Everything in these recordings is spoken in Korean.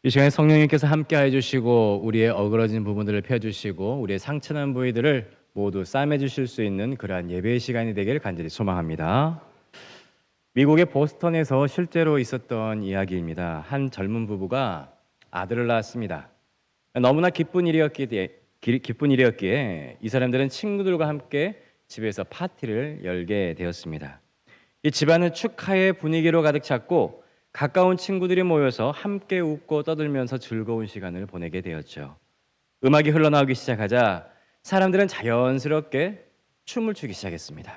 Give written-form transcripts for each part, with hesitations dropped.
이 시간에 성령님께서 함께해 주시고 우리의 어그러진 부분들을 펴주시고 우리의 상처난 부위들을 모두 싸매 주실 수 있는 그러한 예배의 시간이 되길 간절히 소망합니다. 미국의 보스턴에서 실제로 있었던 이야기입니다. 한 젊은 부부가 아들을 낳았습니다. 너무나 기쁜 일이었기에 이 사람들은 친구들과 함께 집에서 파티를 열게 되었습니다. 이 집안은 축하의 분위기로 가득 찼고 가까운 친구들이 모여서 함께 웃고 떠들면서 즐거운 시간을 보내게 되었죠. 음악이 흘러나오기 시작하자 사람들은 자연스럽게 춤을 추기 시작했습니다.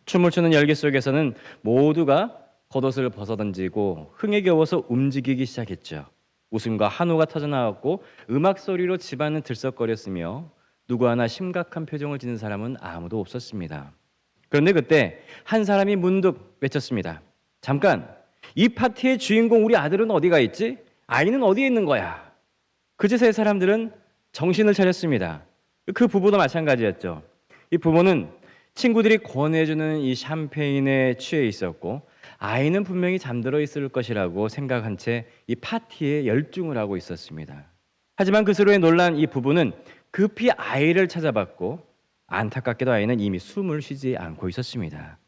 춤을 추는 열기 속에서는 모두가 겉옷을 벗어던지고 흥에 겨워서 움직이기 시작했죠. 웃음과 한호가 터져나왔고 음악 소리로 집안은 들썩거렸으며 누구 하나 심각한 표정을 지는 사람은 아무도 없었습니다. 그런데 그때 한 사람이 문득 외쳤습니다. 잠깐, 이 파티의 주인공 우리 아들은 어디가 있지? 아이는 어디에 있는 거야? 그제서야 사람들은 정신을 차렸습니다. 그 부부도 마찬가지였죠. 이 부모는 친구들이 권해주는 이 샴페인에 취해 있었고 아이는 분명히 잠들어 있을 것이라고 생각한 채 이 파티에 열중을 하고 있었습니다. 하지만 그스로에 놀란 이 부부는 급히 아이를 찾아봤고 안타깝게도 아이는 이미 숨을 쉬지 않고 있었습니다.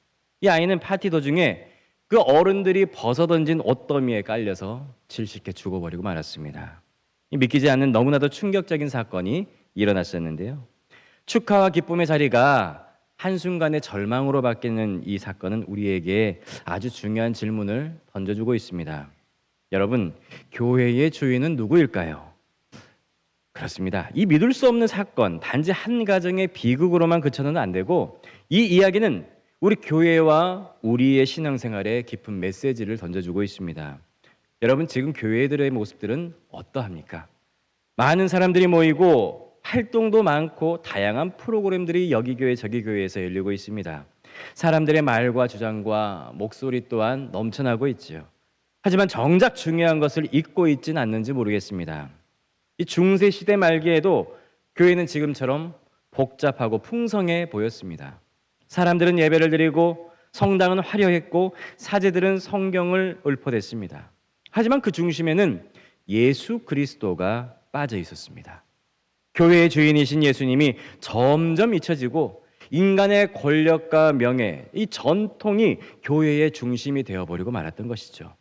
이 아이는 파티 도중에 그 어른들이 벗어던진 옷더미에 깔려서 질식해 죽어버리고 말았습니다. 믿기지 않는 너무나도 충격적인 사건이 일어났었는데요. 축하와 기쁨의 자리가 한순간에 절망으로 바뀌는 이 사건은 우리에게 아주 중요한 질문을 던져주고 있습니다. 여러분, 교회의 주인은 누구일까요? 그렇습니다. 이 믿을 수 없는 사건, 단지 한 가정의 비극으로만 그쳐서는 안 되고 이 이야기는 우리 교회와 우리의 신앙생활에 깊은 메시지를 던져주고 있습니다. 여러분, 지금 교회들의 모습들은 어떠합니까? 많은 사람들이 모이고 활동도 많고 다양한 프로그램들이 여기 교회 저기 교회에서 열리고 있습니다. 사람들의 말과 주장과 목소리 또한 넘쳐나고 있지요. 하지만 정작 중요한 것을 잊고 있지는 않는지 모르겠습니다. 이 중세 시대 말기에도 교회는 지금처럼 복잡하고 풍성해 보였습니다. 사람들은 예배를 드리고 성당은 화려했고 사제들은 성경을 읊어댔습니다. 하지만 그 중심에는 예수 그리스도가 빠져 있었습니다. 교회의 주인이신 예수님이 점점 잊혀지고 인간의 권력과 명예, 이 전통이 교회의 중심이 되어버리고 말았던 것이죠.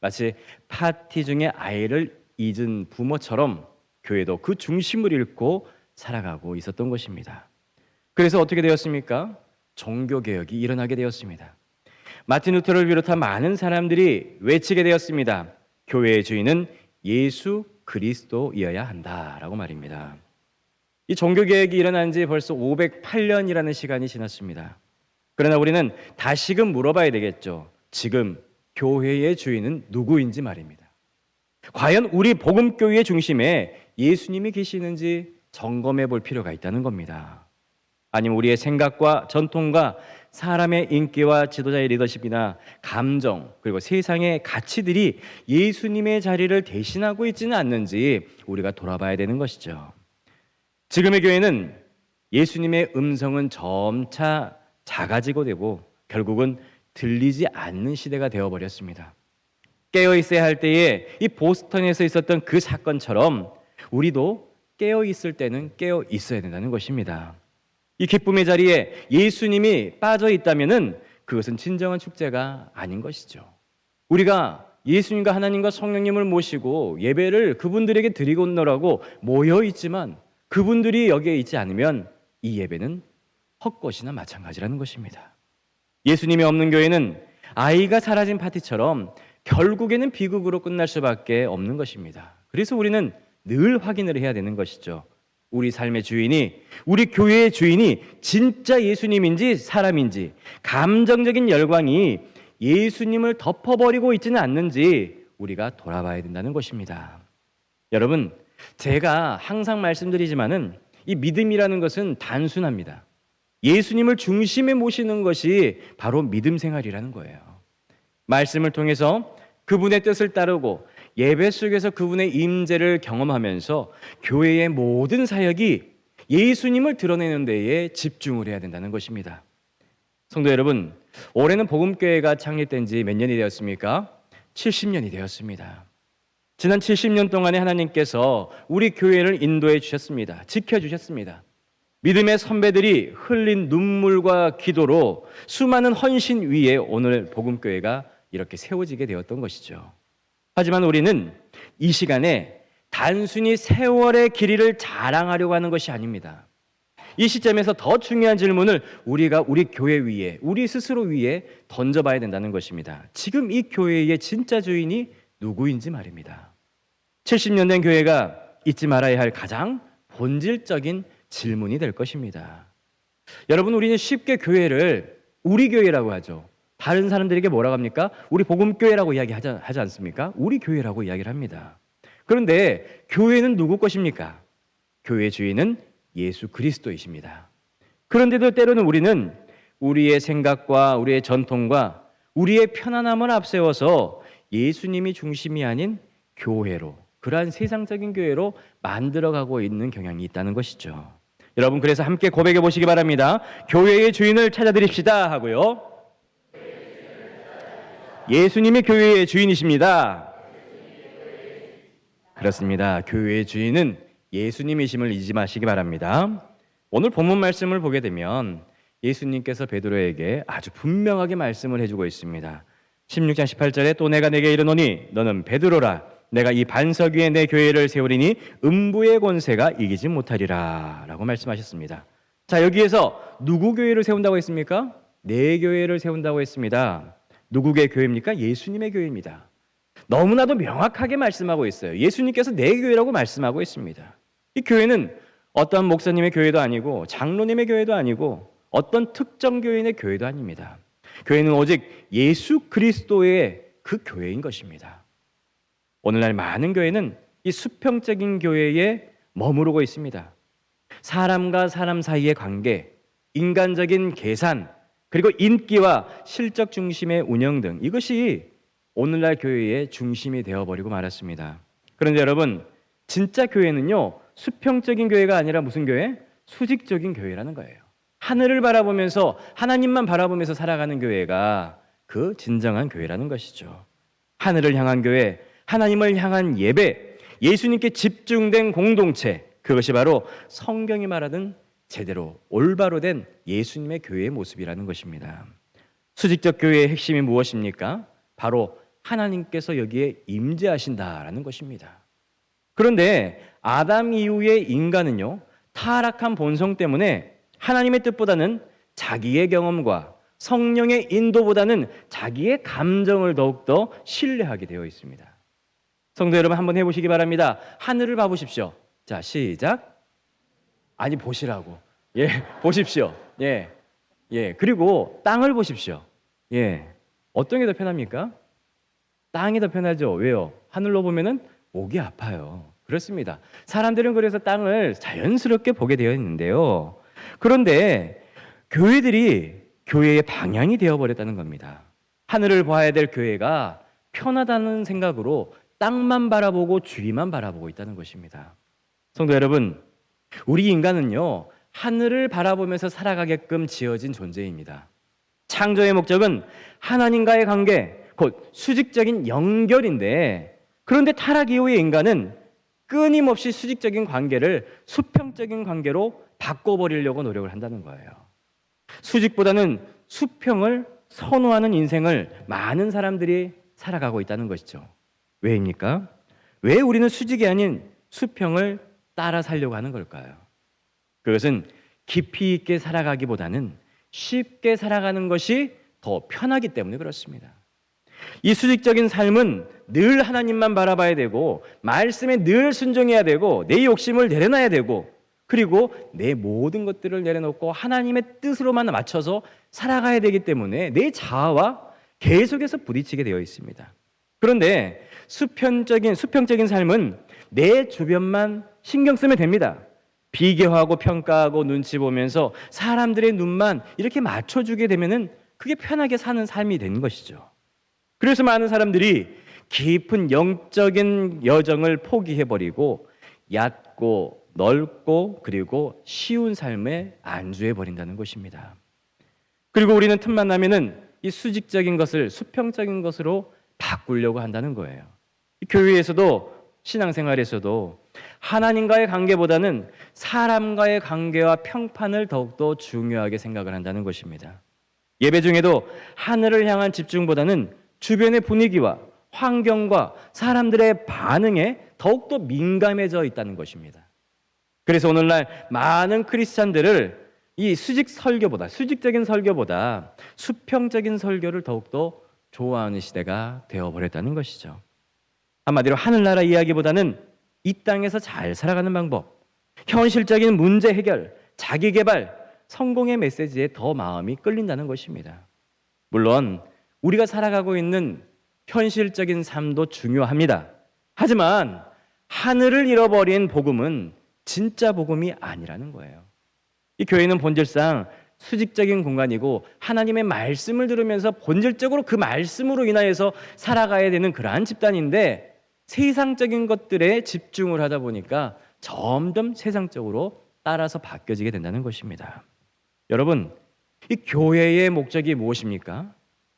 마치 파티 중에 아이를 잊은 부모처럼 교회도 그 중심을 잃고 살아가고 있었던 것입니다. 그래서 어떻게 되었습니까? 종교개혁이 일어나게 되었습니다. 마틴 루터를 비롯한 많은 사람들이 외치게 되었습니다. 교회의 주인은 예수 그리스도이어야 한다라고 말입니다. 이 종교개혁이 일어난 지 벌써 508년이라는 시간이 지났습니다. 그러나 우리는 다시금 물어봐야 되겠죠. 지금 교회의 주인은 누구인지 말입니다. 과연 우리 복음교회의 중심에 예수님이 계시는지 점검해 볼 필요가 있다는 겁니다. 아니면 우리의 생각과 전통과 사람의 인기와 지도자의 리더십이나 감정 그리고 세상의 가치들이 예수님의 자리를 대신하고 있지는 않는지 우리가 돌아봐야 되는 것이죠. 지금의 교회는 예수님의 음성은 점차 작아지고 되고 결국은 들리지 않는 시대가 되어버렸습니다. 깨어 있어야 할 때에 이 보스턴에서 있었던 그 사건처럼 우리도 깨어 있을 때는 깨어 있어야 된다는 것입니다. 이 기쁨의 자리에 예수님이 빠져 있다면은 그것은 진정한 축제가 아닌 것이죠. 우리가 예수님과 하나님과 성령님을 모시고 예배를 그분들에게 드리고 오느라고 모여 있지만 그분들이 여기에 있지 않으면 이 예배는 헛것이나 마찬가지라는 것입니다. 예수님이 없는 교회는 아이가 사라진 파티처럼 결국에는 비극으로 끝날 수밖에 없는 것입니다. 그래서 우리는 늘 확인을 해야 되는 것이죠. 우리 삶의 주인이, 우리 교회의 주인이 진짜 예수님인지 사람인지, 감정적인 열광이 예수님을 덮어버리고 있지는 않는지 우리가 돌아봐야 된다는 것입니다. 여러분, 제가 항상 말씀드리지만은 이 믿음이라는 것은 단순합니다. 예수님을 중심에 모시는 것이 바로 믿음 생활이라는 거예요. 말씀을 통해서 그분의 뜻을 따르고 예배 속에서 그분의 임재를 경험하면서 교회의 모든 사역이 예수님을 드러내는 데에 집중을 해야 된다는 것입니다. 성도 여러분, 올해는 복음교회가 창립된 지 몇 년이 되었습니까? 70년이 되었습니다. 지난 70년 동안에 하나님께서 우리 교회를 인도해 주셨습니다. 지켜주셨습니다. 믿음의 선배들이 흘린 눈물과 기도로 수많은 헌신 위에 오늘 복음교회가 이렇게 세워지게 되었던 것이죠. 하지만 우리는 이 시간에 단순히 세월의 길이를 자랑하려고 하는 것이 아닙니다. 이 시점에서 더 중요한 질문을 우리가 우리 교회 위에, 우리 스스로 위에 던져봐야 된다는 것입니다. 지금 이 교회의 진짜 주인이 누구인지 말입니다. 70년 된 교회가 잊지 말아야 할 가장 본질적인 질문이 될 것입니다. 여러분, 우리는 쉽게 교회를 우리 교회라고 하죠. 다른 사람들에게 뭐라고 합니까? 우리 복음교회라고 이야기하지 않습니까? 우리 교회라고 이야기를 합니다. 그런데 교회는 누구 것입니까? 교회 주인은 예수 그리스도이십니다. 그런데도 때로는 우리는 우리의 생각과 우리의 전통과 우리의 편안함을 앞세워서 예수님이 중심이 아닌 교회로, 그러한 세상적인 교회로 만들어가고 있는 경향이 있다는 것이죠. 여러분, 그래서 함께 고백해 보시기 바랍니다. 교회의 주인을 찾아드립시다 하고요. 예수님이 교회의 주인이십니다. 그렇습니다. 교회의 주인은 예수님이심을 잊지 마시기 바랍니다. 오늘 본문 말씀을 보게 되면 예수님께서 베드로에게 아주 분명하게 말씀을 해주고 있습니다. 16장 18절에 또 내가 내게 이르노니 너는 베드로라. 내가 이 반석 위에 내 교회를 세우리니 음부의 권세가 이기지 못하리라 라고 말씀하셨습니다. 자, 여기에서 누구 교회를 세운다고 했습니까? 내 교회를 세운다고 했습니다. 누구의 교회입니까? 예수님의 교회입니다. 너무나도 명확하게 말씀하고 있어요. 예수님께서 내 교회라고 말씀하고 있습니다. 이 교회는 어떤 목사님의 교회도 아니고 장로님의 교회도 아니고 어떤 특정 교인의 교회도 아닙니다. 교회는 오직 예수 그리스도의 그 교회인 것입니다. 오늘날 많은 교회는 이 수평적인 교회에 머무르고 있습니다. 사람과 사람 사이의 관계, 인간적인 계산, 그리고 인기와 실적 중심의 운영 등 이것이 오늘날 교회의 중심이 되어버리고 말았습니다. 그런데 여러분, 진짜 교회는요, 수평적인 교회가 아니라 무슨 교회? 수직적인 교회라는 거예요. 하늘을 바라보면서 하나님만 바라보면서 살아가는 교회가 그 진정한 교회라는 것이죠. 하늘을 향한 교회, 하나님을 향한 예배, 예수님께 집중된 공동체, 그것이 바로 성경이 말하는 제대로 올바로 된 예수님의 교회의 모습이라는 것입니다. 수직적 교회의 핵심이 무엇입니까? 바로 하나님께서 여기에 임재하신다라는 것입니다. 그런데 아담 이후의 인간은요, 타락한 본성 때문에 하나님의 뜻보다는 자기의 경험과 성령의 인도보다는 자기의 감정을 더욱더 신뢰하게 되어 있습니다. 성도 여러분, 한번 해보시기 바랍니다. 하늘을 봐보십시오. 자, 시작. 아니, 보시라고. 예, 보십시오. 예, 예. 그리고 땅을 보십시오. 예, 어떤 게 더 편합니까? 땅이 더 편하죠. 왜요? 하늘로 보면은 목이 아파요. 그렇습니다. 사람들은 그래서 땅을 자연스럽게 보게 되어 있는데요. 그런데 교회들이 교회의 방향이 되어버렸다는 겁니다. 하늘을 봐야 될 교회가 편하다는 생각으로 땅만 바라보고 주위만 바라보고 있다는 것입니다. 성도 여러분, 우리 인간은요, 하늘을 바라보면서 살아가게끔 지어진 존재입니다. 창조의 목적은 하나님과의 관계, 곧 수직적인 연결인데, 그런데 타락 이후의 인간은 끊임없이 수직적인 관계를 수평적인 관계로 바꿔버리려고 노력을 한다는 거예요. 수직보다는 수평을 선호하는 인생을 많은 사람들이 살아가고 있다는 것이죠. 왜입니까? 왜 우리는 수직이 아닌 수평을 따라 살려고 하는 걸까요? 그것은 깊이 있게 살아가기보다는 쉽게 살아가는 것이 더 편하기 때문에 그렇습니다. 이 수직적인 삶은 늘 하나님만 바라봐야 되고 말씀에 늘 순종해야 되고 내 욕심을 내려놔야 되고 그리고 내 모든 것들을 내려놓고 하나님의 뜻으로만 맞춰서 살아가야 되기 때문에 내 자아와 계속해서 부딪히게 되어 있습니다. 그런데 수평적인 삶은 내 주변만 신경 쓰면 됩니다. 비교하고 평가하고 눈치 보면서 사람들의 눈만 이렇게 맞춰주게 되면은 그게 편하게 사는 삶이 되는 것이죠. 그래서 많은 사람들이 깊은 영적인 여정을 포기해버리고 얕고 넓고 그리고 쉬운 삶에 안주해버린다는 것입니다. 그리고 우리는 틈만 나면은 이 수직적인 것을 수평적인 것으로 바꾸려고 한다는 거예요. 교회에서도 신앙생활에서도 하나님과의 관계보다는 사람과의 관계와 평판을 더욱더 중요하게 생각을 한다는 것입니다. 예배 중에도 하늘을 향한 집중보다는 주변의 분위기와 환경과 사람들의 반응에 더욱더 민감해져 있다는 것입니다. 그래서 오늘날 많은 크리스찬들을 이 수직적인 설교보다 수평적인 설교를 더욱더 좋아하는 시대가 되어버렸다는 것이죠. 한마디로 하늘나라 이야기보다는 이 땅에서 잘 살아가는 방법, 현실적인 문제 해결, 자기개발, 성공의 메시지에 더 마음이 끌린다는 것입니다. 물론 우리가 살아가고 있는 현실적인 삶도 중요합니다. 하지만 하늘을 잃어버린 복음은 진짜 복음이 아니라는 거예요. 이 교회는 본질상 수직적인 공간이고 하나님의 말씀을 들으면서 본질적으로 그 말씀으로 인하여서 살아가야 되는 그러한 집단인데 세상적인 것들에 집중을 하다 보니까 점점 세상적으로 따라서 바뀌어지게 된다는 것입니다. 여러분, 이 교회의 목적이 무엇입니까?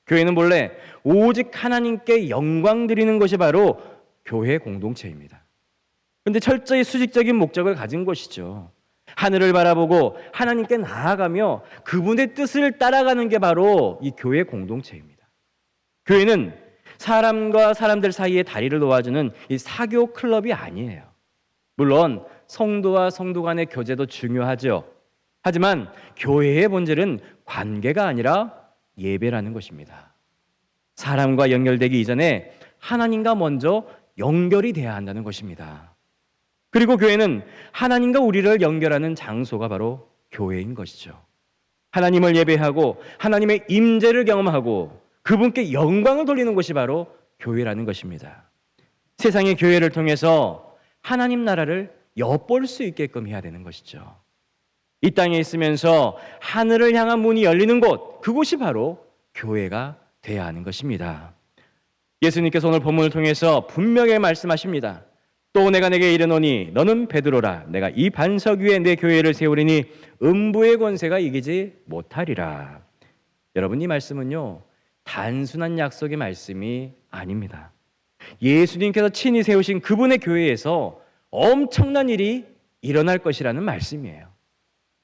교회는 본래 오직 하나님께 영광 드리는 것이 바로 교회 공동체입니다. 그런데 철저히 수직적인 목적을 가진 것이죠. 하늘을 바라보고 하나님께 나아가며 그분의 뜻을 따라가는 게 바로 이 교회 공동체입니다. 교회는 사람과 사람들 사이에 다리를 놓아주는 이 사교 클럽이 아니에요. 물론 성도와 성도 간의 교제도 중요하죠. 하지만 교회의 본질은 관계가 아니라 예배라는 것입니다. 사람과 연결되기 이전에 하나님과 먼저 연결이 돼야 한다는 것입니다. 그리고 교회는 하나님과 우리를 연결하는 장소가 바로 교회인 것이죠. 하나님을 예배하고 하나님의 임재를 경험하고 그분께 영광을 돌리는 것이 바로 교회라는 것입니다. 세상의 교회를 통해서 하나님 나라를 엿볼 수 있게끔 해야 되는 것이죠. 이 땅에 있으면서 하늘을 향한 문이 열리는 곳, 그곳이 바로 교회가 돼야 하는 것입니다. 예수님께서 오늘 본문을 통해서 분명히 말씀하십니다. 또 내가 내게 이르노니 너는 베드로라. 내가 이 반석 위에 내 교회를 세우리니 음부의 권세가 이기지 못하리라. 여러분, 이 말씀은요, 단순한 약속의 말씀이 아닙니다. 예수님께서 친히 세우신 그분의 교회에서 엄청난 일이 일어날 것이라는 말씀이에요.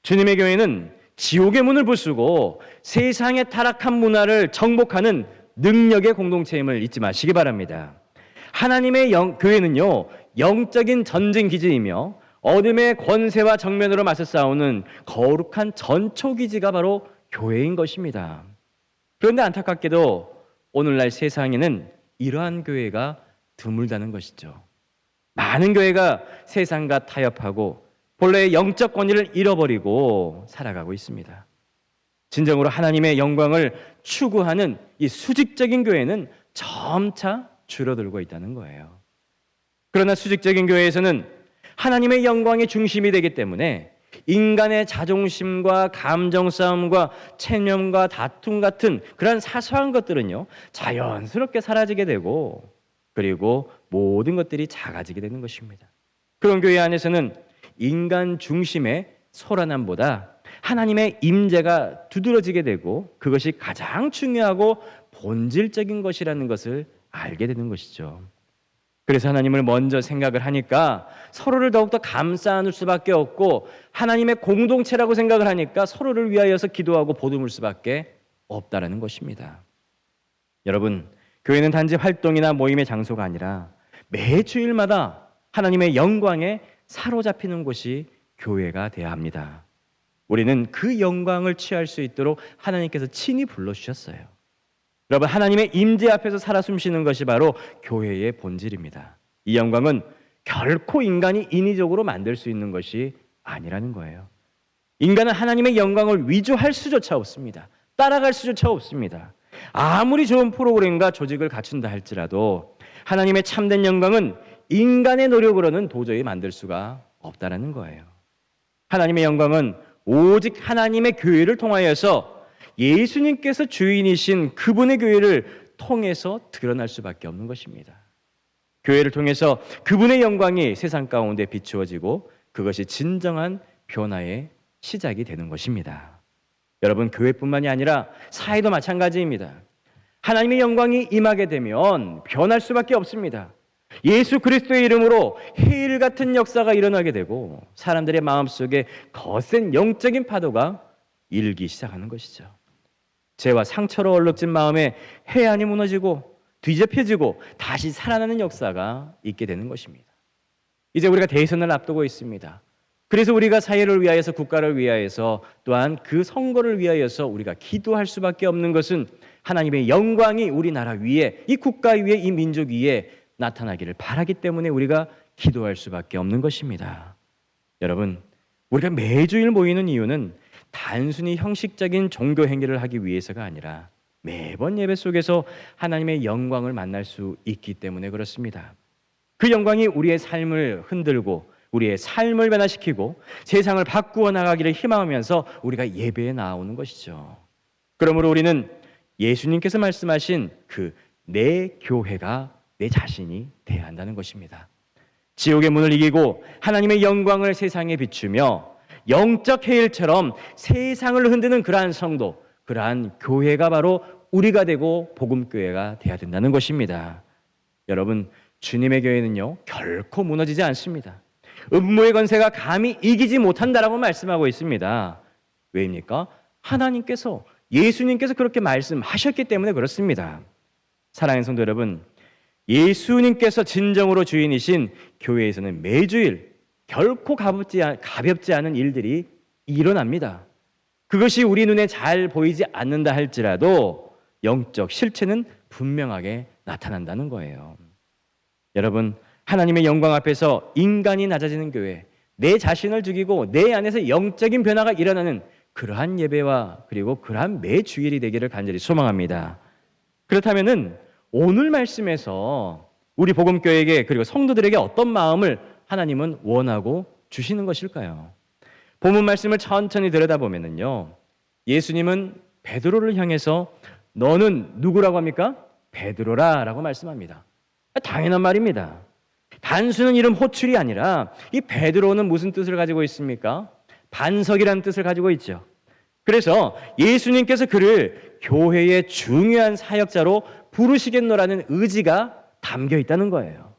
주님의 교회는 지옥의 문을 부수고 세상의 타락한 문화를 정복하는 능력의 공동체임을 잊지 마시기 바랍니다. 하나님의 교회는요, 영적인 전쟁 기지이며 어둠의 권세와 정면으로 맞서 싸우는 거룩한 전초 기지가 바로 교회인 것입니다. 그런데 안타깝게도 오늘날 세상에는 이러한 교회가 드물다는 것이죠. 많은 교회가 세상과 타협하고 본래의 영적 권위를 잃어버리고 살아가고 있습니다. 진정으로 하나님의 영광을 추구하는 이 수직적인 교회는 점차 줄어들고 있다는 거예요. 그러나 수직적인 교회에서는 하나님의 영광의 중심이 되기 때문에 인간의 자존심과 감정 싸움과 체념과 다툼 같은 그런 사소한 것들은요, 자연스럽게 사라지게 되고 그리고 모든 것들이 작아지게 되는 것입니다. 그런 교회 안에서는 인간 중심의 소란함보다 하나님의 임재가 두드러지게 되고 그것이 가장 중요하고 본질적인 것이라는 것을 알게 되는 것이죠. 그래서 하나님을 먼저 생각을 하니까 서로를 더욱더 감싸 안을 수밖에 없고 하나님의 공동체라고 생각을 하니까 서로를 위하여서 기도하고 보듬을 수밖에 없다라는 것입니다. 여러분, 교회는 단지 활동이나 모임의 장소가 아니라 매 주일마다 하나님의 영광에 사로잡히는 곳이 교회가 되어야 합니다. 우리는 그 영광을 취할 수 있도록 하나님께서 친히 불러주셨어요. 여러분, 하나님의 임재 앞에서 살아 숨쉬는 것이 바로 교회의 본질입니다. 이 영광은 결코 인간이 인위적으로 만들 수 있는 것이 아니라는 거예요. 인간은 하나님의 영광을 위조할 수조차 없습니다. 따라갈 수조차 없습니다. 아무리 좋은 프로그램과 조직을 갖춘다 할지라도 하나님의 참된 영광은 인간의 노력으로는 도저히 만들 수가 없다라는 거예요. 하나님의 영광은 오직 하나님의 교회를 통하여서 예수님께서 주인이신 그분의 교회를 통해서 드러날 수밖에 없는 것입니다. 교회를 통해서 그분의 영광이 세상 가운데 비추어지고 그것이 진정한 변화의 시작이 되는 것입니다. 여러분, 교회뿐만이 아니라 사회도 마찬가지입니다. 하나님의 영광이 임하게 되면 변할 수밖에 없습니다. 예수 그리스도의 이름으로 해일 같은 역사가 일어나게 되고 사람들의 마음속에 거센 영적인 파도가 일기 시작하는 것이죠. 죄와 상처로 얼룩진 마음에 해안이 무너지고 뒤집혀지고 다시 살아나는 역사가 있게 되는 것입니다. 이제 우리가 대선을 앞두고 있습니다. 그래서 우리가 사회를 위하여서, 국가를 위하여서, 또한 그 선거를 위하여서 우리가 기도할 수밖에 없는 것은 하나님의 영광이 우리나라 위에, 이 국가 위에, 이 민족 위에 나타나기를 바라기 때문에 우리가 기도할 수밖에 없는 것입니다. 여러분, 우리가 매주일 모이는 이유는 단순히 형식적인 종교 행위를 하기 위해서가 아니라 매번 예배 속에서 하나님의 영광을 만날 수 있기 때문에 그렇습니다. 그 영광이 우리의 삶을 흔들고 우리의 삶을 변화시키고 세상을 바꾸어 나가기를 희망하면서 우리가 예배에 나오는 것이죠. 그러므로 우리는 예수님께서 말씀하신 그 내 교회가 내 자신이 돼야 한다는 것입니다. 지옥의 문을 이기고 하나님의 영광을 세상에 비추며 영적 해일처럼 세상을 흔드는 그러한 성도, 그러한 교회가 바로 우리가 되고 복음교회가 돼야 된다는 것입니다. 여러분, 주님의 교회는요 결코 무너지지 않습니다. 음모의 권세가 감히 이기지 못한다라고 말씀하고 있습니다. 왜입니까? 하나님께서, 예수님께서 그렇게 말씀하셨기 때문에 그렇습니다. 사랑하는 성도 여러분, 예수님께서 진정으로 주인이신 교회에서는 매주일 결코 가볍지 않은 일들이 일어납니다. 그것이 우리 눈에 잘 보이지 않는다 할지라도 영적 실체는 분명하게 나타난다는 거예요. 여러분, 하나님의 영광 앞에서 인간이 낮아지는 교회, 내 자신을 죽이고 내 안에서 영적인 변화가 일어나는 그러한 예배와 그리고 그러한 매 주일이 되기를 간절히 소망합니다. 그렇다면은 오늘 말씀에서 우리 복음교회에게 그리고 성도들에게 어떤 마음을 하나님은 원하고 주시는 것일까요? 본문 말씀을 천천히 들여다보면요, 예수님은 베드로를 향해서 너는 누구라고 합니까? 베드로라라고 말씀합니다. 당연한 말입니다. 단순한 이름 호출이 아니라 이 베드로는 무슨 뜻을 가지고 있습니까? 반석이라는 뜻을 가지고 있죠. 그래서 예수님께서 그를 교회의 중요한 사역자로 부르시겠노라는 의지가 담겨 있다는 거예요.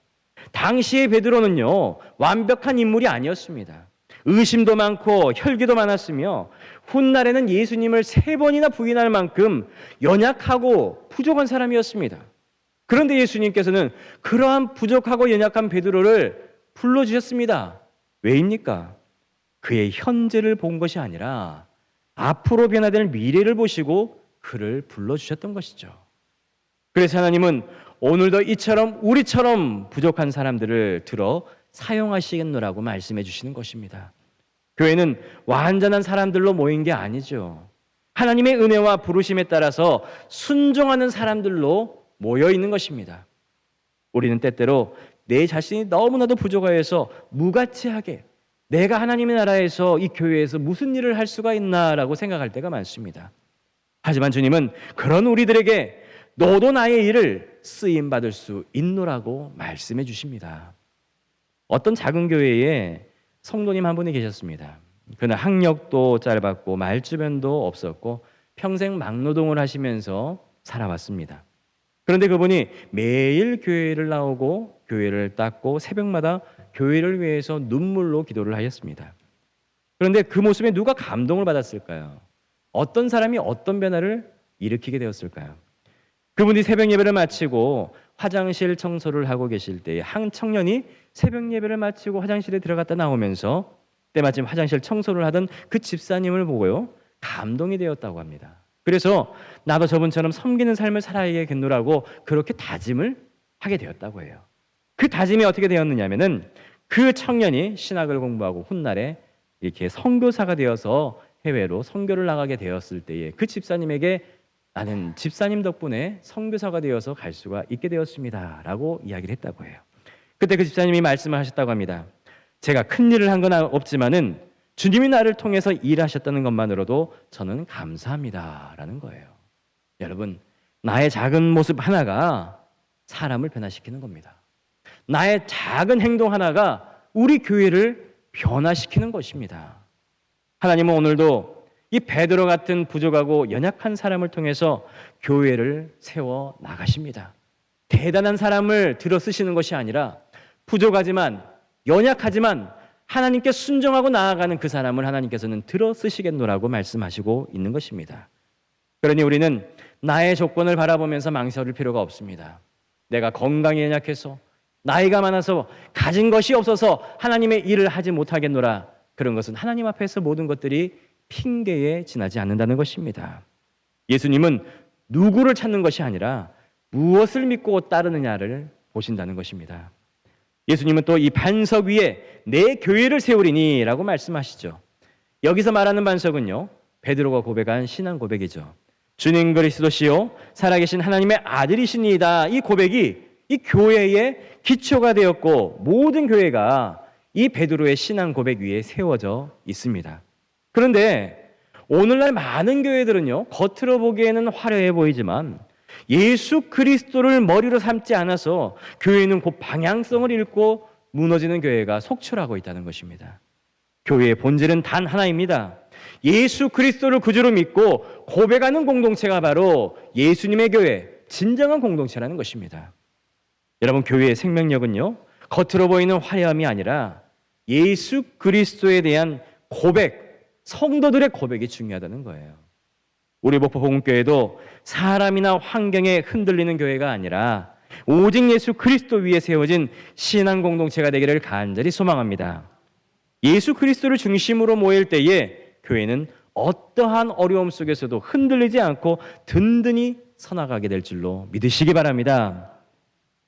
당시의 베드로는요 완벽한 인물이 아니었습니다. 의심도 많고 혈기도 많았으며 훗날에는 예수님을 3번이나 부인할 만큼 연약하고 부족한 사람이었습니다. 그런데 예수님께서는 그러한 부족하고 연약한 베드로를 불러주셨습니다. 왜입니까? 그의 현재를 본 것이 아니라 앞으로 변화될 미래를 보시고 그를 불러주셨던 것이죠. 그래서 하나님은 오늘도 이처럼 우리처럼 부족한 사람들을 들어 사용하시겠노라고 말씀해 주시는 것입니다. 교회는 완전한 사람들로 모인 게 아니죠. 하나님의 은혜와 부르심에 따라서 순종하는 사람들로 모여 있는 것입니다. 우리는 때때로 내 자신이 너무나도 부족하여서 무가치하게 내가 하나님의 나라에서 이 교회에서 무슨 일을 할 수가 있나라고 생각할 때가 많습니다. 하지만 주님은 그런 우리들에게 너도 나의 일을 쓰임받을 수 있노라고 말씀해 주십니다. 어떤 작은 교회에 성도님 한 분이 계셨습니다. 그는 학력도 짧았고 말주변도 없었고 평생 막노동을 하시면서 살아왔습니다. 그런데 그분이 매일 교회를 나오고 교회를 닦고 새벽마다 교회를 위해서 눈물로 기도를 하였습니다. 그런데 그 모습에 누가 감동을 받았을까요? 어떤 사람이 어떤 변화를 일으키게 되었을까요? 그분이 새벽 예배를 마치고 화장실 청소를 하고 계실 때에 한 청년이 새벽 예배를 마치고 화장실에 들어갔다 나오면서 때마침 화장실 청소를 하던 그 집사님을 보고요 감동이 되었다고 합니다. 그래서 나도 저분처럼 섬기는 삶을 살아야겠노라고 그렇게 다짐을 하게 되었다고 해요. 그 다짐이 어떻게 되었느냐면은 그 청년이 신학을 공부하고 훗날에 이렇게 선교사가 되어서 해외로 선교를 나가게 되었을 때에 그 집사님에게 나는 집사님 덕분에 선교사가 되어서 갈 수가 있게 되었습니다 라고 이야기를 했다고 해요. 그때 그 집사님이 말씀을 하셨다고 합니다. 제가 큰 일을 한 건 없지만은 주님이 나를 통해서 일하셨다는 것만으로도 저는 감사합니다 라는 거예요. 여러분, 나의 작은 모습 하나가 사람을 변화시키는 겁니다. 나의 작은 행동 하나가 우리 교회를 변화시키는 것입니다. 하나님은 오늘도 이 베드로 같은 부족하고 연약한 사람을 통해서 교회를 세워 나가십니다. 대단한 사람을 들어 쓰시는 것이 아니라 부족하지만 연약하지만 하나님께 순종하고 나아가는 그 사람을 하나님께서는 들어 쓰시겠노라고 말씀하시고 있는 것입니다. 그러니 우리는 나의 조건을 바라보면서 망설일 필요가 없습니다. 내가 건강이 연약해서 나이가 많아서 가진 것이 없어서 하나님의 일을 하지 못하겠노라. 그런 것은 하나님 앞에서 모든 것들이 핑계에 지나지 않는다는 것입니다. 예수님은 누구를 찾는 것이 아니라 무엇을 믿고 따르느냐를 보신다는 것입니다. 예수님은 또 이 반석 위에 내 교회를 세우리니 라고 말씀하시죠. 여기서 말하는 반석은요, 베드로가 고백한 신앙 고백이죠. 주님 그리스도시요 살아계신 하나님의 아들이시니이다. 이 고백이 이 교회의 기초가 되었고 모든 교회가 이 베드로의 신앙 고백 위에 세워져 있습니다. 그런데 오늘날 많은 교회들은요, 겉으로 보기에는 화려해 보이지만 예수 그리스도를 머리로 삼지 않아서 교회는 곧 방향성을 잃고 무너지는 교회가 속출하고 있다는 것입니다. 교회의 본질은 단 하나입니다. 예수 그리스도를 구주로 믿고 고백하는 공동체가 바로 예수님의 교회, 진정한 공동체라는 것입니다. 여러분, 교회의 생명력은요, 겉으로 보이는 화려함이 아니라 예수 그리스도에 대한 고백, 성도들의 고백이 중요하다는 거예요. 우리 목포 복음교회도 사람이나 환경에 흔들리는 교회가 아니라 오직 예수 그리스도 위에 세워진 신앙 공동체가 되기를 간절히 소망합니다. 예수 그리스도를 중심으로 모일 때에 교회는 어떠한 어려움 속에서도 흔들리지 않고 든든히 서나가게 될 줄로 믿으시기 바랍니다.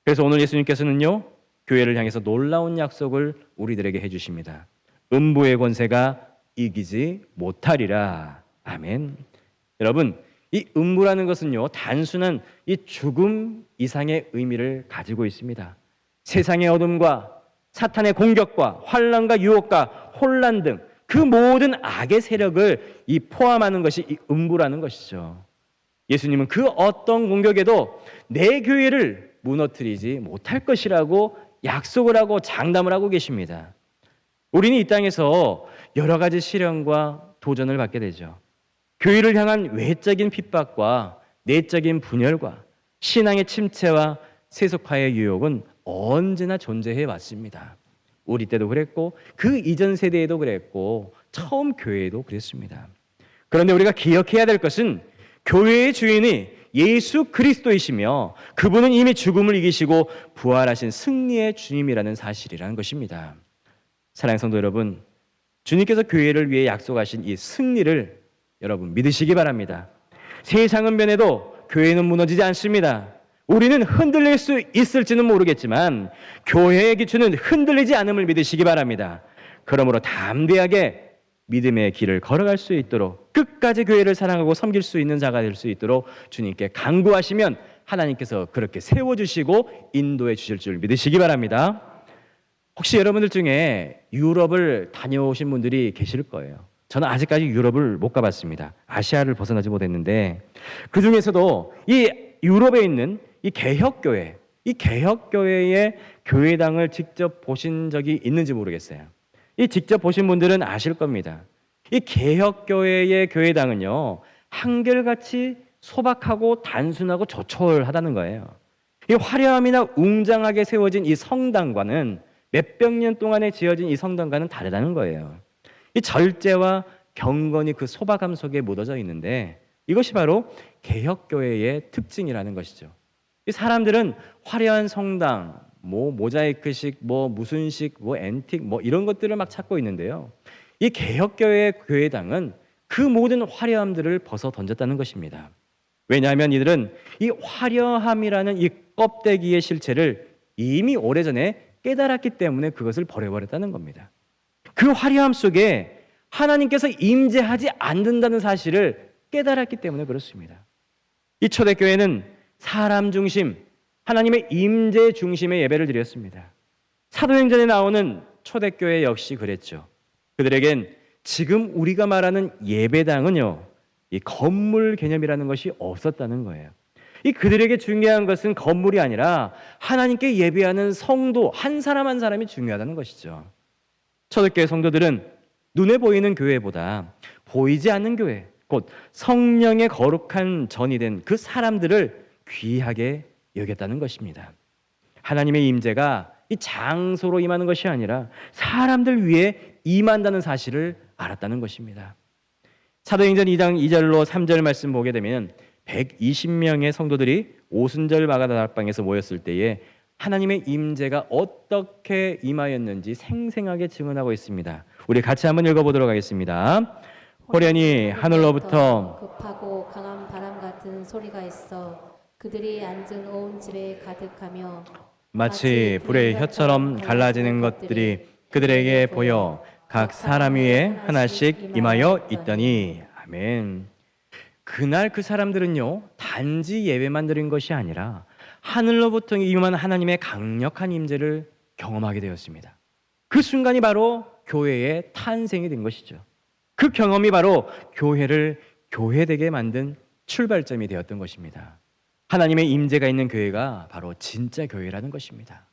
그래서 오늘 예수님께서는요, 교회를 향해서 놀라운 약속을 우리들에게 해주십니다. 음부의 권세가 이기지 못하리라. 아멘. 여러분, 이 음부라는 것은요, 단순한 이 죽음 이상의 의미를 가지고 있습니다. 세상의 어둠과 사탄의 공격과 환난과 유혹과 혼란 등 그 모든 악의 세력을 이 포함하는 것이 이 음부라는 것이죠. 예수님은 그 어떤 공격에도 내 교회를 무너뜨리지 못할 것이라고 약속을 하고 장담을 하고 계십니다. 우리는 이 땅에서 여러 가지 시련과 도전을 받게 되죠. 교회를 향한 외적인 핍박과 내적인 분열과 신앙의 침체와 세속화의 유혹은 언제나 존재해 왔습니다. 우리 때도 그랬고 그 이전 세대에도 그랬고 처음 교회에도 그랬습니다. 그런데 우리가 기억해야 될 것은 교회의 주인이 예수 그리스도이시며 그분은 이미 죽음을 이기시고 부활하신 승리의 주님이라는 사실이라는 것입니다. 사랑하는 성도 여러분, 주님께서 교회를 위해 약속하신 이 승리를 여러분 믿으시기 바랍니다. 세상은 변해도 교회는 무너지지 않습니다. 우리는 흔들릴 수 있을지는 모르겠지만 교회의 기초는 흔들리지 않음을 믿으시기 바랍니다. 그러므로 담대하게 믿음의 길을 걸어갈 수 있도록 끝까지 교회를 사랑하고 섬길 수 있는 자가 될 수 있도록 주님께 간구하시면 하나님께서 그렇게 세워주시고 인도해 주실 줄 믿으시기 바랍니다. 혹시 여러분들 중에 유럽을 다녀오신 분들이 계실 거예요. 저는 아직까지 유럽을 못 가봤습니다. 아시아를 벗어나지 못했는데 그 중에서도 이 유럽에 있는 이 개혁교회, 이 개혁교회의 교회당을 직접 보신 적이 있는지 모르겠어요. 이 직접 보신 분들은 아실 겁니다. 이 개혁교회의 교회당은요, 한결같이 소박하고 단순하고 조촐하다는 거예요. 이 화려함이나 웅장하게 세워진 이 성당과는 몇백 년 동안에 지어진 이 성당과는 다르다는 거예요. 이 절제와 경건이 그 소박함 속에 묻어져 있는데 이것이 바로 개혁교회의 특징이라는 것이죠. 이 사람들은 화려한 성당, 모자이크식, 무슨식, 앤틱, 이런 것들을 막 찾고 있는데요. 이 개혁교회의 교회당은 그 모든 화려함들을 벗어 던졌다는 것입니다. 왜냐하면 이들은 이 화려함이라는 이 껍데기의 실체를 이미 오래전에 깨달았기 때문에 그것을 버려버렸다는 겁니다. 그 화려함 속에 하나님께서 임재하지 않는다는 사실을 깨달았기 때문에 그렇습니다. 이 초대교회는 사람 중심, 하나님의 임재 중심의 예배를 드렸습니다. 사도행전에 나오는 초대교회 역시 그랬죠. 그들에겐 지금 우리가 말하는 예배당은요, 이 건물 개념이라는 것이 없었다는 거예요. 이 그들에게 중요한 것은 건물이 아니라 하나님께 예배하는 성도 한 사람 한 사람이 중요하다는 것이죠. 초대교회 성도들은 눈에 보이는 교회보다 보이지 않는 교회, 곧 성령의 거룩한 전이 된 그 사람들을 귀하게 여겼다는 것입니다. 하나님의 임재가 이 장소로 임하는 것이 아니라 사람들 위에 임한다는 사실을 알았다는 것입니다. 사도행전 2장 2절로 3절 말씀 보게 되면 120명의 성도들이 오순절 마가다락방에서 모였을 때에 하나님의 임재가 어떻게 임하였는지 생생하게 증언하고 있습니다. 우리 같이 한번 읽어보도록 하겠습니다. 호련히 하늘로부터 급하고 강한 바람 같은 소리가 있어 그들이 앉은 온 집에 가득하며 마치 불의 혀처럼 갈라지는 것들이 그들에게 보여 각 사람 위에 하나씩 임하여 있더니. 아멘. 그날 그 사람들은요, 단지 예배만 드린 것이 아니라 하늘로부터 임한 하나님의 강력한 임재를 경험하게 되었습니다. 그 순간이 바로 교회의 탄생이 된 것이죠. 그 경험이 바로 교회를 교회되게 만든 출발점이 되었던 것입니다. 하나님의 임재가 있는 교회가 바로 진짜 교회라는 것입니다.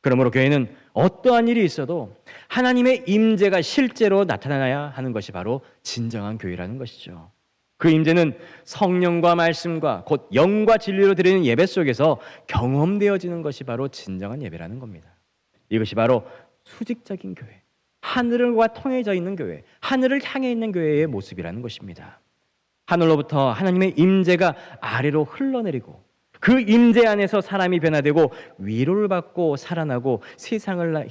그러므로 교회는 어떠한 일이 있어도 하나님의 임재가 실제로 나타나야 하는 것이 바로 진정한 교회라는 것이죠. 그 임재는 성령과 말씀과 곧 영과 진리로 드리는 예배 속에서 경험되어지는 것이 바로 진정한 예배라는 겁니다. 이것이 바로 수직적인 교회, 하늘과 통해져 있는 교회, 하늘을 향해 있는 교회의 모습이라는 것입니다. 하늘로부터 하나님의 임재가 아래로 흘러내리고 그 임재 안에서 사람이 변화되고 위로를 받고 살아나고 세상을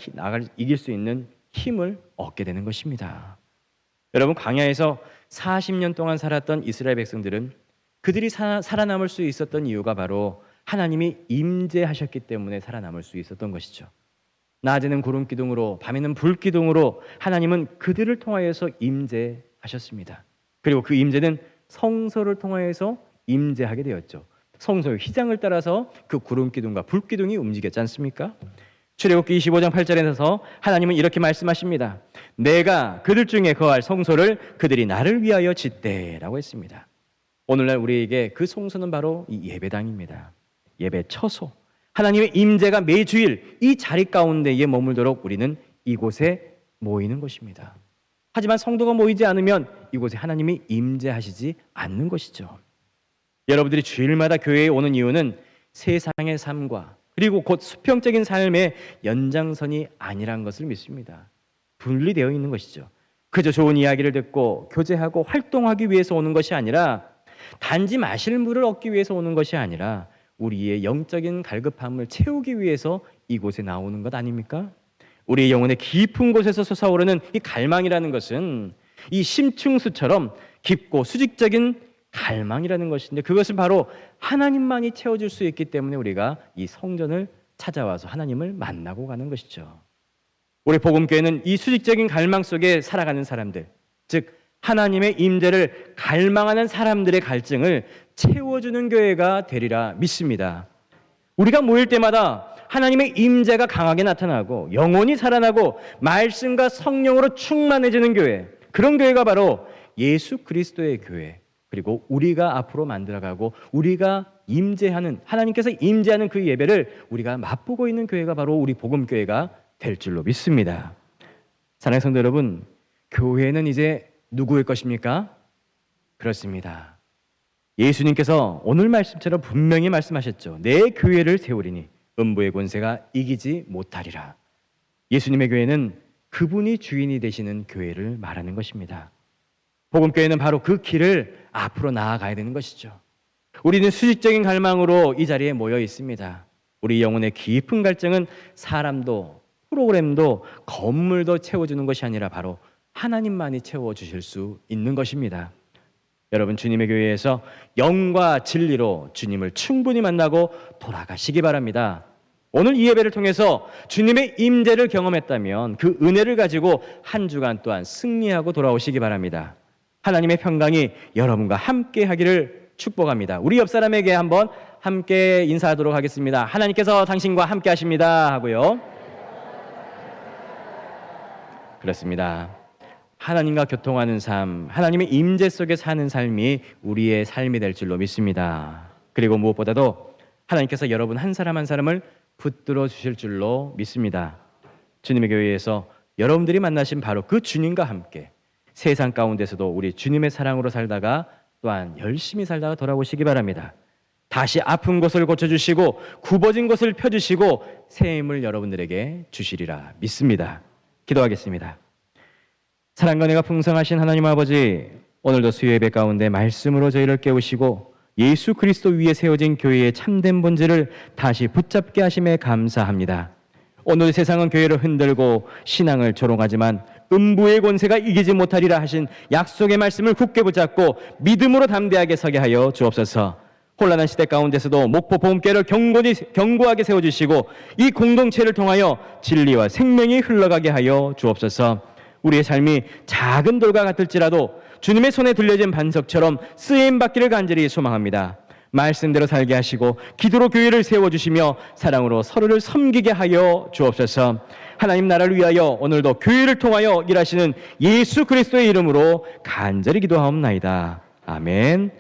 이길 수 있는 힘을 얻게 되는 것입니다. 여러분, 광야에서 40년 동안 살았던 이스라엘 백성들은 그들이 살아남을 수 있었던 이유가 바로 하나님이 임재하셨기 때문에 살아남을 수 있었던 것이죠. 낮에는 구름 기둥으로 밤에는 불 기둥으로 하나님은 그들을 통하여서 임재하셨습니다. 그리고 그 임재는 성소를 통하여서 임재하게 되었죠. 성소의 휘장을 따라서 그 구름 기둥과 불 기둥이 움직였지 않습니까? 출애굽기 25장 8절에서 하나님은 이렇게 말씀하십니다. 내가 그들 중에 거할 성소를 그들이 나를 위하여 짓되라고 했습니다. 오늘날 우리에게 그 성소는 바로 이 예배당입니다. 예배 처소. 하나님의 임재가 매주일 이 자리 가운데에 머물도록 우리는 이곳에 모이는 것입니다. 하지만 성도가 모이지 않으면 이곳에 하나님이 임재하시지 않는 것이죠. 여러분들이 주일마다 교회에 오는 이유는 세상의 삶과 그리고 곧 수평적인 삶의 연장선이 아니란 것을 믿습니다. 분리되어 있는 것이죠. 그저 좋은 이야기를 듣고 교제하고 활동하기 위해서 오는 것이 아니라 단지 마실 물을 얻기 위해서 오는 것이 아니라 우리의 영적인 갈급함을 채우기 위해서 이곳에 나오는 것 아닙니까? 우리의 영혼의 깊은 곳에서 솟아오르는 이 갈망이라는 것은 이 심층수처럼 깊고 수직적인 갈망이라는 것인데 그것은 바로 하나님만이 채워줄 수 있기 때문에 우리가 이 성전을 찾아와서 하나님을 만나고 가는 것이죠. 우리 복음교회는 이 수직적인 갈망 속에 살아가는 사람들, 즉 하나님의 임재를 갈망하는 사람들의 갈증을 채워주는 교회가 되리라 믿습니다. 우리가 모일 때마다 하나님의 임재가 강하게 나타나고 영혼이 살아나고 말씀과 성령으로 충만해지는 교회, 그런 교회가 바로 예수 그리스도의 교회, 그리고 우리가 앞으로 만들어가고 우리가 임재하는, 하나님께서 임재하는 그 예배를 우리가 맛보고 있는 교회가 바로 우리 복음교회가 될 줄로 믿습니다. 사랑하는 성도 여러분, 교회는 이제 누구의 것입니까? 그렇습니다. 예수님께서 오늘 말씀처럼 분명히 말씀하셨죠. 내 교회를 세우리니 음부의 권세가 이기지 못하리라. 예수님의 교회는 그분이 주인이 되시는 교회를 말하는 것입니다. 복음교회는 바로 그 길을 앞으로 나아가야 되는 것이죠. 우리는 수직적인 갈망으로 이 자리에 모여 있습니다. 우리 영혼의 깊은 갈증은 사람도 프로그램도 건물도 채워주는 것이 아니라 바로 하나님만이 채워주실 수 있는 것입니다. 여러분, 주님의 교회에서 영과 진리로 주님을 충분히 만나고 돌아가시기 바랍니다. 오늘 이 예배를 통해서 주님의 임재를 경험했다면 그 은혜를 가지고 한 주간 또한 승리하고 돌아오시기 바랍니다. 하나님의 평강이 여러분과 함께 하기를 축복합니다. 우리 옆 사람에게 한번 함께 인사하도록 하겠습니다. 하나님께서 당신과 함께 하십니다 하고요. 그렇습니다. 하나님과 교통하는 삶, 하나님의 임재 속에 사는 삶이 우리의 삶이 될 줄로 믿습니다. 그리고 무엇보다도 하나님께서 여러분 한 사람 한 사람을 붙들어 주실 줄로 믿습니다. 주님의 교회에서 여러분들이 만나신 바로 그 주님과 함께 세상 가운데서도 우리 주님의 사랑으로 살다가 또한 열심히 살다가 돌아오시기 바랍니다. 다시 아픈 곳을 고쳐주시고 굽어진 곳을 펴주시고 새 힘을 여러분들에게 주시리라 믿습니다. 기도하겠습니다. 사랑과 은혜가 풍성하신 하나님 아버지, 오늘도 수요 예배 가운데 말씀으로 저희를 깨우시고 예수 그리스도 위에 세워진 교회의 참된 본질을 다시 붙잡게 하심에 감사합니다. 오늘 세상은 교회를 흔들고 신앙을 조롱하지만 음부의 권세가 이기지 못하리라 하신 약속의 말씀을 굳게 붙잡고 믿음으로 담대하게 서게 하여 주옵소서. 혼란한 시대 가운데서도 목포 보험교회를 견고하게 세워주시고 이 공동체를 통하여 진리와 생명이 흘러가게 하여 주옵소서. 우리의 삶이 작은 돌과 같을지라도 주님의 손에 들려진 반석처럼 쓰임받기를 간절히 소망합니다. 말씀대로 살게 하시고 기도로 교회를 세워주시며 사랑으로 서로를 섬기게 하여 주옵소서. 하나님 나라를 위하여 오늘도 교회를 통하여 일하시는 예수 그리스도의 이름으로 간절히 기도하옵나이다. 아멘.